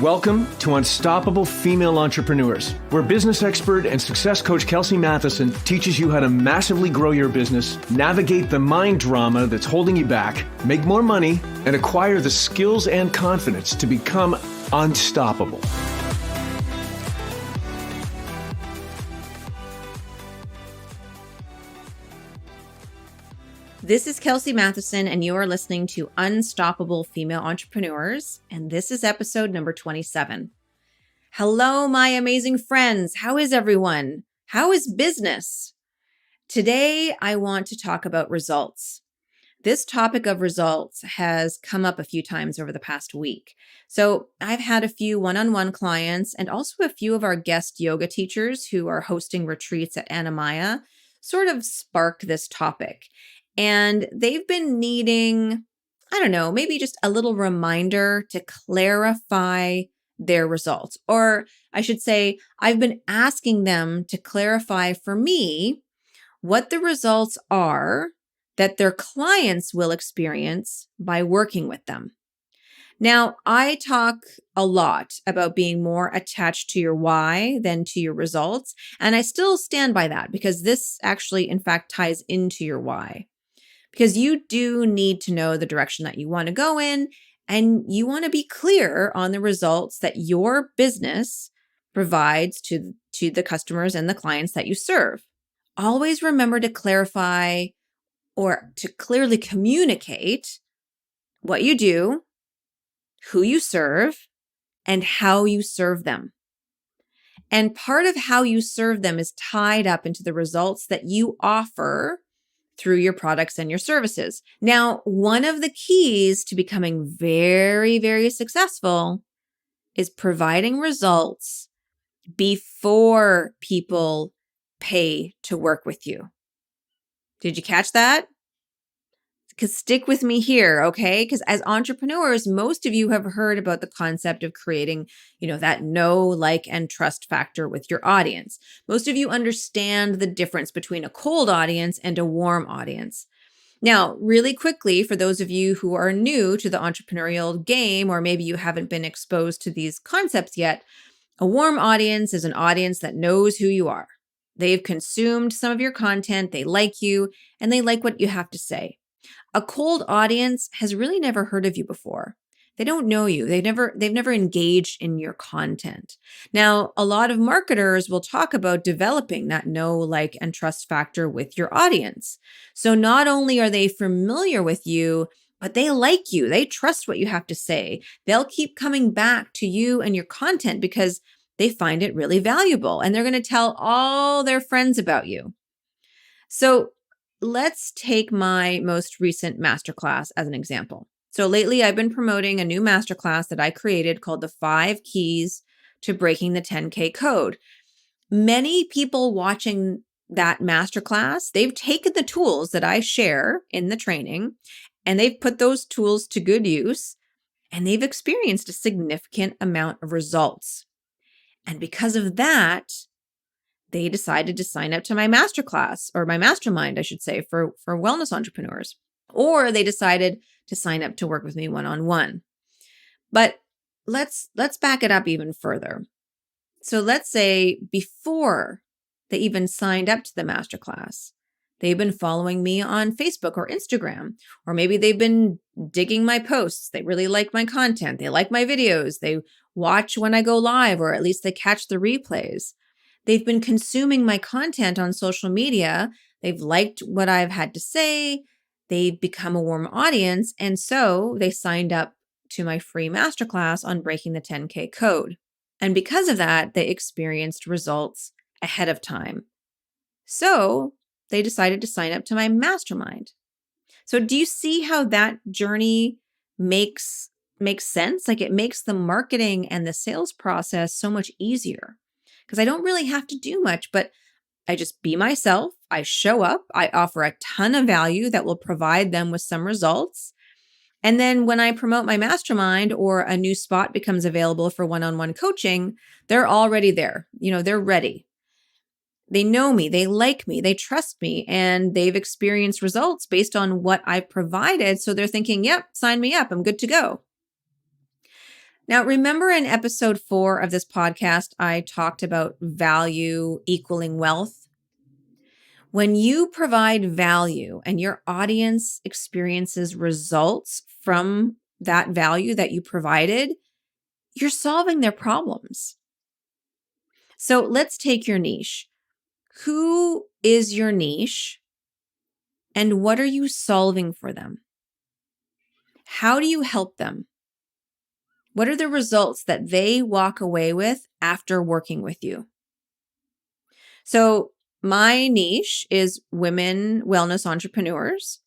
Welcome to Unstoppable Female Entrepreneurs, where business expert and success coach Kelsey Matheson teaches you how to massively grow your business, navigate the mind drama that's holding you back, make more money, and acquire the skills and confidence to become unstoppable. This is Kelsey Matheson, and you are listening to Unstoppable Female Entrepreneurs, and this is episode number 27. Hello, my amazing friends. How is everyone? How is business? Today, I want to talk about results. This topic of results has come up a few times over the past week. So I've had a few one-on-one clients and also a few of our guest yoga teachers who are hosting retreats at Anamaya sort of spark this topic. And they've been needing, maybe just a little reminder to clarify their results. Or I should say, I've been asking them to clarify for me what the results are that their clients will experience by working with them. Now, I talk a lot about being more attached to your why than to your results. And I still stand by that because this actually, in fact, ties into your why. Because you do need to know the direction that you want to go in, and you want to be clear on the results that your business provides to the customers and the clients that you serve. Always remember to clarify or to clearly communicate what you do, who you serve, and how you serve them. And part of how you serve them is tied up into the results that you offer through your products and your services. Now, one of the keys to becoming very, very successful is providing results before people pay to work with you. Did you catch that? Because stick with me here, okay? Because as entrepreneurs, most of you have heard about the concept of creating, that know, like, and trust factor with your audience. Most of you understand the difference between a cold audience and a warm audience. Now, really quickly, for those of you who are new to the entrepreneurial game, or maybe you haven't been exposed to these concepts yet, a warm audience is an audience that knows who you are. They've consumed some of your content, they like you, and they like what you have to say. A cold audience has really never heard of you before. They don't know you. They've never engaged in your content. Now, a lot of marketers will talk about developing that know, like, and trust factor with your audience. So not only are they familiar with you, but they like you. They trust what you have to say. They'll keep coming back to you and your content because they find it really valuable, and they're going to tell all their friends about you. So let's take my most recent masterclass as an example. So lately, I've been promoting a new masterclass that I created called the 5 Keys to Breaking the 10K Code. Many people watching that masterclass, they've taken the tools that I share in the training, and they've put those tools to good use, and they've experienced a significant amount of results. And because of that, they decided to sign up to my masterclass, or my mastermind, I should say, for wellness entrepreneurs. Or they decided to sign up to work with me one-on-one. But let's back it up even further. So let's say before they even signed up to the masterclass, they've been following me on Facebook or Instagram, or maybe they've been digging my posts. They really like my content. They like my videos. They watch when I go live, or at least they catch the replays. They've been consuming my content on social media. They've liked what I've had to say. They've become a warm audience. And so they signed up to my free masterclass on breaking the 10K code. And because of that, they experienced results ahead of time. So they decided to sign up to my mastermind. So do you see how that journey makes sense? Like, it makes the marketing and the sales process so much easier. Because I don't really have to do much, but I just be myself. I show up. I offer a ton of value that will provide them with some results. And then when I promote my mastermind or a new spot becomes available for one-on-one coaching, they're already there. They're ready. They know me, they like me, they trust me, and they've experienced results based on what I provided. So they're thinking, yep, sign me up. I'm good to go. Now, remember in episode 4 of this podcast, I talked about value equaling wealth. When you provide value and your audience experiences results from that value that you provided, you're solving their problems. So let's take your niche. Who is your niche and what are you solving for them? How do you help them? What are the results that they walk away with after working with you? So my niche is women wellness entrepreneurs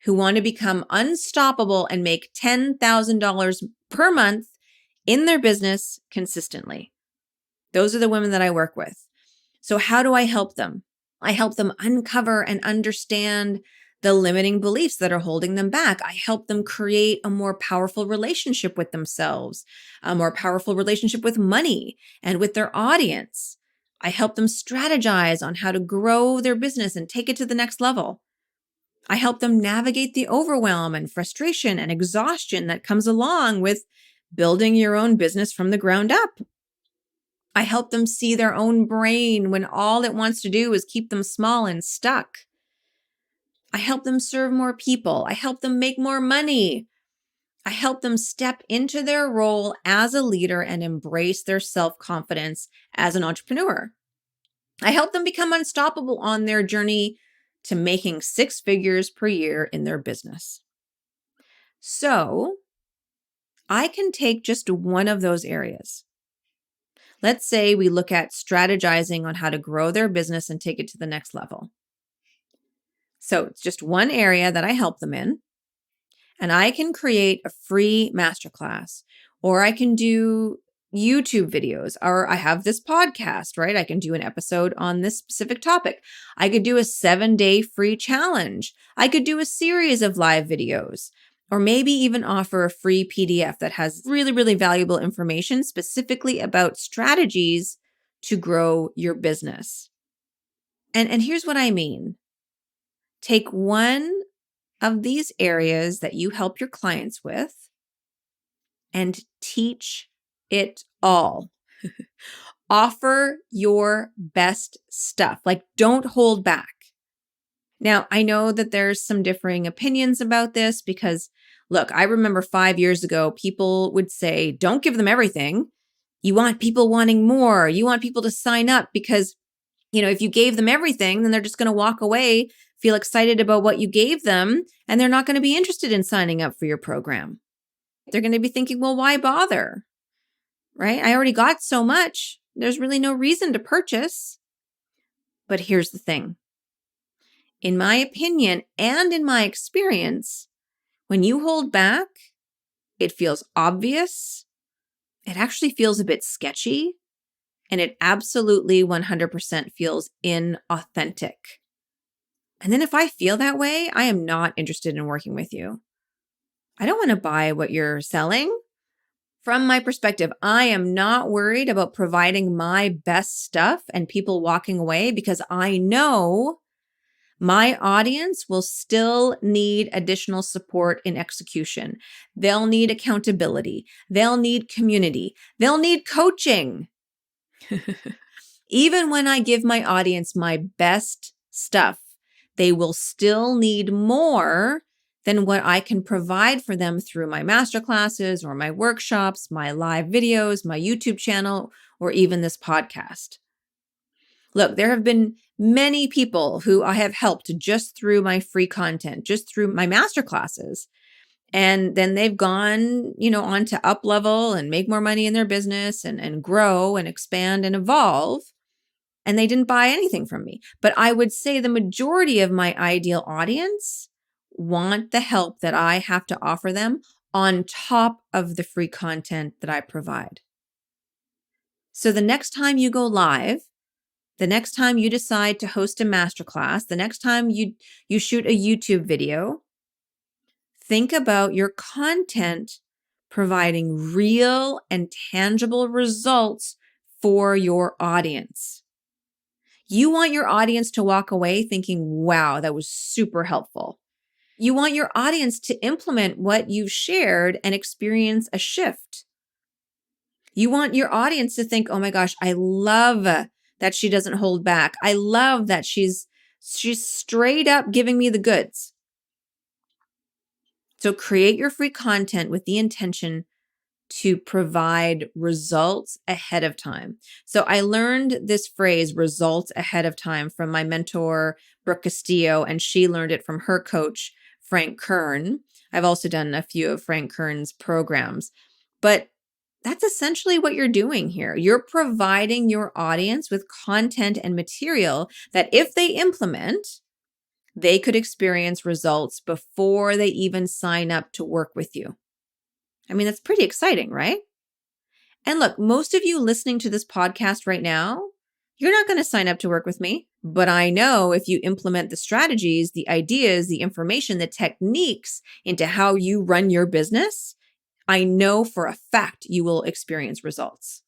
who want to become unstoppable and make $10,000 per month in their business consistently. Those are the women that I work with. So how do I help them? I help them uncover and understand the limiting beliefs that are holding them back. I help them create a more powerful relationship with themselves, a more powerful relationship with money and with their audience. I help them strategize on how to grow their business and take it to the next level. I help them navigate the overwhelm and frustration and exhaustion that comes along with building your own business from the ground up. I help them see their own brain when all it wants to do is keep them small and stuck. I help them serve more people. I help them make more money. I help them step into their role as a leader and embrace their self-confidence as an entrepreneur. I help them become unstoppable on their journey to making 6 figures per year in their business. So I can take just one of those areas. Let's say we look at strategizing on how to grow their business and take it to the next level. So it's just one area that I help them in. And I can create a free masterclass, or I can do YouTube videos, or I have this podcast, right? I can do an episode on this specific topic. I could do a 7-day free challenge. I could do a series of live videos, or maybe even offer a free PDF that has really, really valuable information specifically about strategies to grow your business. And here's what I mean. Take one of these areas that you help your clients with and teach it all. Offer your best stuff. Like, don't hold back. Now, I know that there's some differing opinions about this because, look, I remember 5 years ago, people would say, don't give them everything. You want people wanting more. You want people to sign up because, if you gave them everything, then they're just going to walk away, feel excited about what you gave them, and they're not going to be interested in signing up for your program. They're going to be thinking, well, why bother? Right? I already got so much. There's really no reason to purchase. But here's the thing. In my opinion and in my experience, when you hold back, it feels obvious. It actually feels a bit sketchy. And it absolutely 100% feels inauthentic. And then if I feel that way, I am not interested in working with you. I don't want to buy what you're selling. From my perspective, I am not worried about providing my best stuff and people walking away because I know my audience will still need additional support in execution. They'll need accountability. They'll need community. They'll need coaching. Even when I give my audience my best stuff, they will still need more than what I can provide for them through my masterclasses or my workshops, my live videos, my YouTube channel, or even this podcast. Look, there have been many people who I have helped just through my free content, just through my masterclasses. And then they've gone, on to up level and make more money in their business and grow and expand and evolve. And they didn't buy anything from me. But I would say the majority of my ideal audience want the help that I have to offer them on top of the free content that I provide. So the next time you go live, the next time you decide to host a masterclass, the next time you shoot a YouTube video, think about your content providing real and tangible results for your audience. You want your audience to walk away thinking, wow, that was super helpful. You want your audience to implement what you've shared and experience a shift. You want your audience to think, oh my gosh, I love that she doesn't hold back. I love that she's straight up giving me the goods. So create your free content with the intention to provide results ahead of time. So I learned this phrase, results ahead of time, from my mentor, Brooke Castillo, and she learned it from her coach, Frank Kern. I've also done a few of Frank Kern's programs, but that's essentially what you're doing here. You're providing your audience with content and material that if they implement, they could experience results before they even sign up to work with you. I mean, that's pretty exciting, right? And look, most of you listening to this podcast right now, you're not going to sign up to work with me, but I know if you implement the strategies, the ideas, the information, the techniques into how you run your business, I know for a fact you will experience results,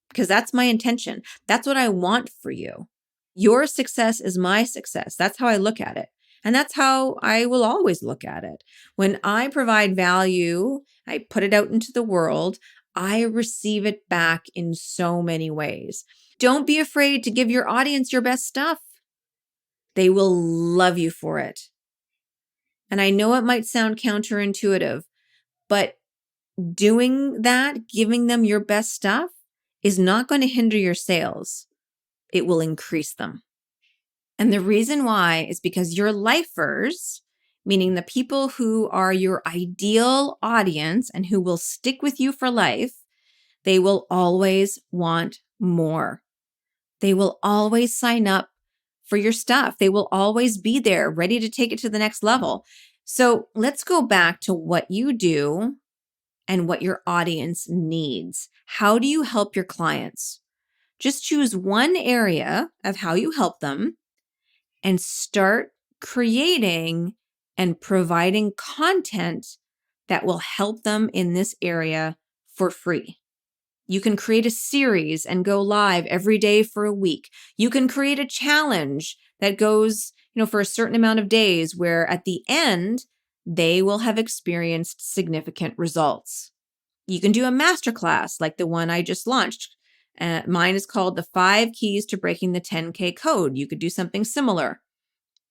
because that's my intention. That's what I want for you. Your success is my success. That's how I look at it. And that's how I will always look at it. When I provide value, I put it out into the world, I receive it back in so many ways. Don't be afraid to give your audience your best stuff. They will love you for it. And I know it might sound counterintuitive, but doing that, giving them your best stuff, is not going to hinder your sales. It will increase them. And the reason why is because your lifers, meaning the people who are your ideal audience and who will stick with you for life, they will always want more. They will always sign up for your stuff. They will always be there, ready to take it to the next level. So let's go back to what you do and what your audience needs. How do you help your clients? Just choose one area of how you help them and start creating and providing content that will help them in this area for free. You can create a series and go live every day for a week. You can create a challenge that goes, for a certain amount of days, where at the end, they will have experienced significant results. You can do a masterclass like the one I just launched. Mine is called The 5 Keys to Breaking the 10K Code. You could do something similar,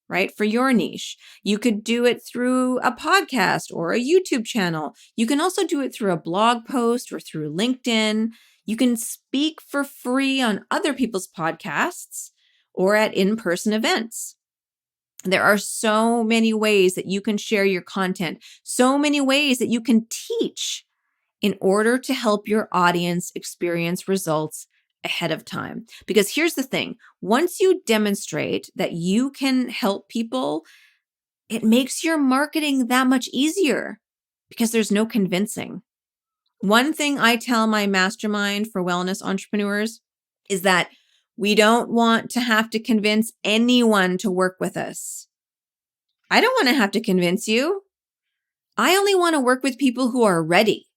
right, for your niche. You could do it through a podcast or a YouTube channel. You can also do it through a blog post or through LinkedIn. You can speak for free on other people's podcasts or at in-person events. There are so many ways that you can share your content, so many ways that you can teach in order to help your audience experience results ahead of time. Because here's the thing, once you demonstrate that you can help people, it makes your marketing that much easier because there's no convincing. One thing I tell my mastermind for wellness entrepreneurs is that we don't want to have to convince anyone to work with us. I don't want to have to convince you. I only want to work with people who are ready,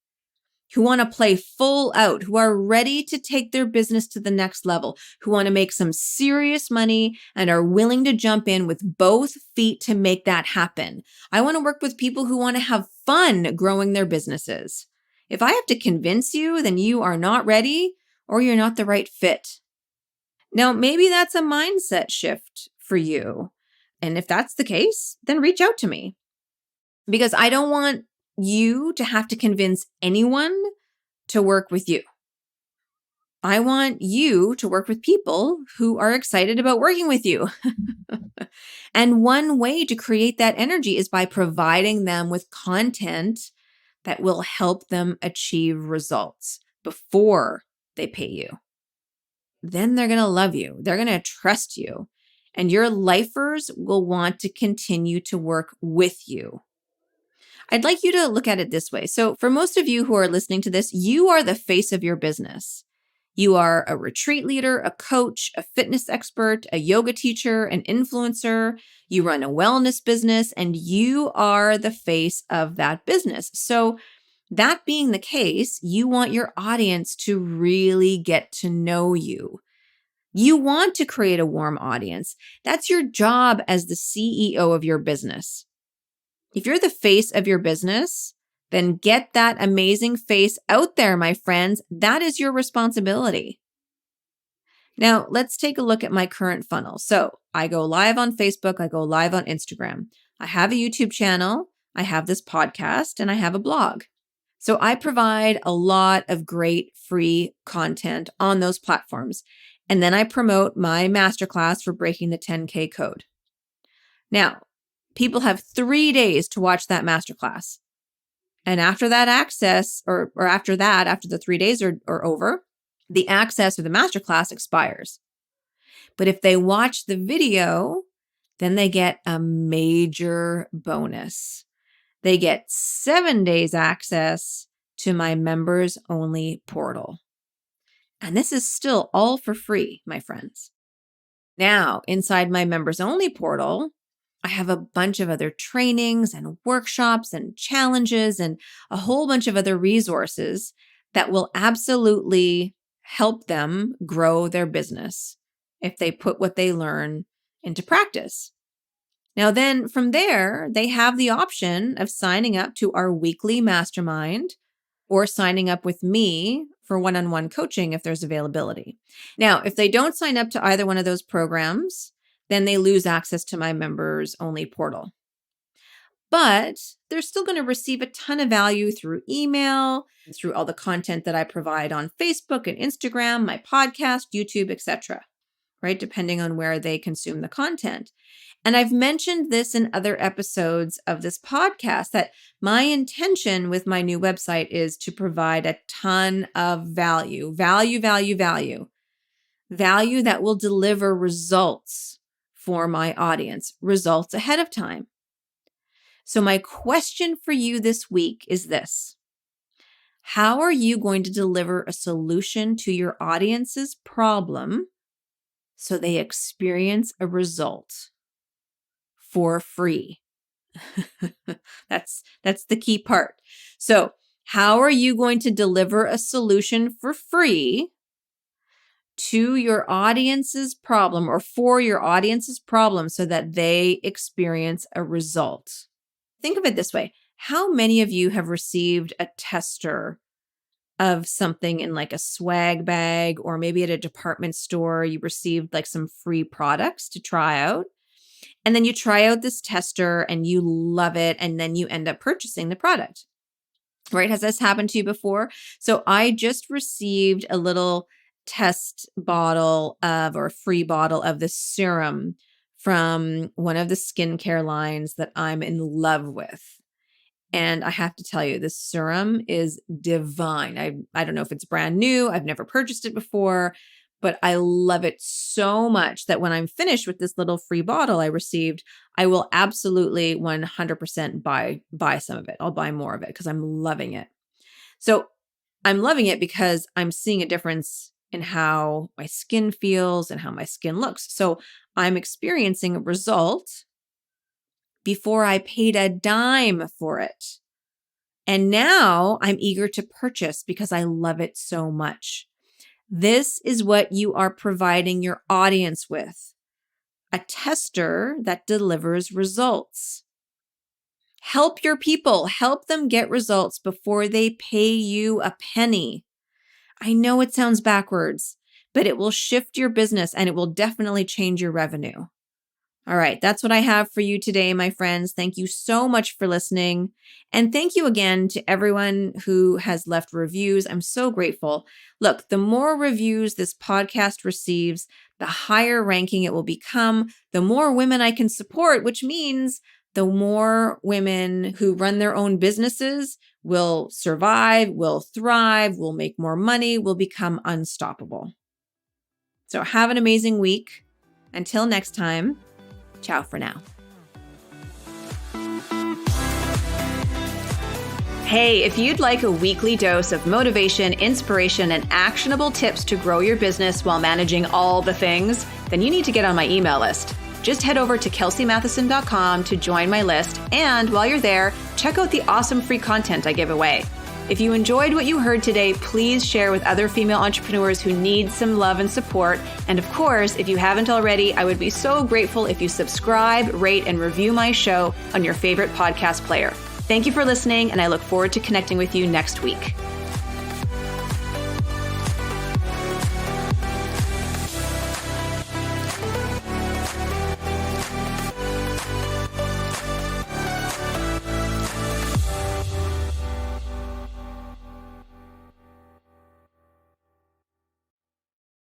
who want to play full out, who are ready to take their business to the next level, who want to make some serious money and are willing to jump in with both feet to make that happen. I want to work with people who want to have fun growing their businesses. If I have to convince you, then you are not ready or you're not the right fit. Now, maybe that's a mindset shift for you. And if that's the case, then reach out to me, because I don't want you to have to convince anyone to work with you. I want you to work with people who are excited about working with you. And one way to create that energy is by providing them with content that will help them achieve results before they pay you. Then they're going to love you. They're going to trust you. And your lifers will want to continue to work with you. I'd like you to look at it this way. So for most of you who are listening to this, you are the face of your business. You are a retreat leader, a coach, a fitness expert, a yoga teacher, an influencer. You run a wellness business, and you are the face of that business. So that being the case, you want your audience to really get to know you. You want to create a warm audience. That's your job as the CEO of your business. If you're the face of your business, then get that amazing face out there, my friends. That is your responsibility. Now, let's take a look at my current funnel. So I go live on Facebook. I go live on Instagram. I have a YouTube channel. I have this podcast, and I have a blog. So I provide a lot of great free content on those platforms. And then I promote my masterclass for breaking the 10K code. Now, people have 3 days to watch that masterclass. And after that access, or after the 3 days are over, the access or the masterclass expires. But if they watch the video, then they get a major bonus. They get 7 days access to my members only portal. And this is still all for free, my friends. Now, inside my members only portal, I have a bunch of other trainings and workshops and challenges and a whole bunch of other resources that will absolutely help them grow their business if they put what they learn into practice. Now, then from there, they have the option of signing up to our weekly mastermind or signing up with me for one-on-one coaching if there's availability. Now, if they don't sign up to either one of those programs, then they lose access to my members only portal. But they're still going to receive a ton of value through email, through all the content that I provide on Facebook and Instagram, my podcast, YouTube, etc., right? Depending on where they consume the content. And I've mentioned this in other episodes of this podcast that my intention with my new website is to provide a ton of value that will deliver results for my audience, results ahead of time. So my question for you this week is this: how are you going to deliver a solution to your audience's problem so they experience a result for free? That's the key part. So how are you going to deliver a solution for free to your audience's problem or for your audience's problem so that they experience a result? Think of it this way. How many of you have received a tester of something in like a swag bag, or maybe at a department store, you received like some free products to try out? And then you try out this tester and you love it, and then you end up purchasing the product, right? Has this happened to you before? So I just received a little test bottle or a free bottle of this serum from one of the skincare lines that I'm in love with. And I have to tell you, this serum is divine. I don't know if it's brand new. I've never purchased it before, but I love it so much that when I'm finished with this little free bottle I received, I will absolutely 100% buy some of it. I'll buy more of it because I'm loving it. So I'm loving it because I'm seeing a difference in how my skin feels and how my skin looks. So I'm experiencing a result before I paid a dime for it. And now I'm eager to purchase because I love it so much. This is what you are providing your audience with: a tester that delivers results. Help your people, help them get results before they pay you a penny. I know it sounds backwards, but it will shift your business and it will definitely change your revenue. All right, that's what I have for you today, my friends. Thank you so much for listening. And thank you again to everyone who has left reviews. I'm so grateful. Look, the more reviews this podcast receives, the higher ranking it will become, the more women I can support, which means the more women who run their own businesses will survive, will thrive, will make more money, will become unstoppable. So have an amazing week. Until next time, ciao for now. Hey, if you'd like a weekly dose of motivation, inspiration, and actionable tips to grow your business while managing all the things, then you need to get on my email list. Just head over to kelseymatheson.com to join my list. And while you're there, check out the awesome free content I give away. If you enjoyed what you heard today, please share with other female entrepreneurs who need some love and support. And of course, if you haven't already, I would be so grateful if you subscribe, rate, and review my show on your favorite podcast player. Thank you for listening, and I look forward to connecting with you next week.